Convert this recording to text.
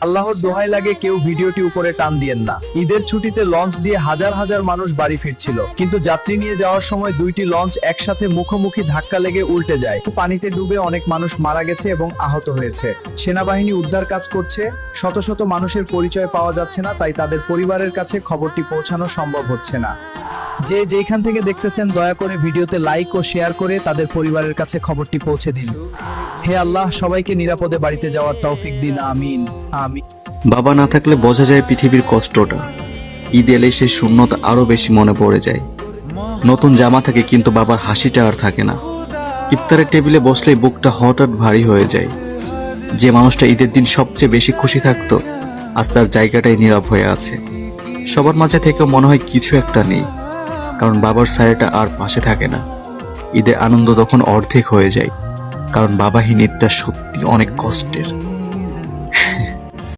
আল্লাহর দোহাই লাগে কেউ ভিডিওটি উপরে টান দিয়েন না। ঈদের ছুটিতে লঞ্চ দিয়ে হাজার হাজার মানুষ বাড়ি ফিরছিল, কিন্তু যাত্রী নিয়ে যাওয়ার সময় দুইটি লঞ্চ একসাথে মুখোমুখি ধাক্কা লেগে উল্টে যায়। পানিতে ডুবে অনেক মানুষ মারা গেছে এবং আহত হয়েছে। সেনাবাহিনী উদ্ধার কাজ করছে, শত শত মানুষের পরিচয় পাওয়া যাচ্ছে না, তাই তাদের পরিবারের কাছে খবরটি পৌঁছানো সম্ভব হচ্ছে না। যে যেখান থেকে দেখতেছেন দয়া করে ভিডিওতে লাইক ও শেয়ার করে তাদের পরিবারের কাছে খবরটি পৌঁছে দিন। হে আল্লাহ, সবাইকে নিরাপদে বাড়িতে যাওয়ার তৌফিক দিন, আমিন আমিন। বাবা না থাকলে বোঝা যায় পৃথিবীর কষ্টটা। ঈদ এলে সেই শূন্যতা আরো বেশি মনে পড়ে যায়। নতুন জামা থাকে কিন্তু বাবার হাসিটা আর থাকে না। ইফতারের টেবিলে বসলেই বুকটা হঠাৎ ভারী হয়ে যায়। যে মানুষটা ঈদের দিন সবচেয়ে বেশি খুশি থাকতো, আজ তার জায়গাটাই নীরব হয়ে আছে। সবার মাঝে থেকেও মনে হয় কিছু একটা নেই, কারণ বাবার ছায়াটা আর পাশে থাকে না। ঈদের আনন্দ তখন অর্ধেক হয়ে যায়, কারণ বাবাহীন ঈদটা সত্যি অনেক কষ্টের।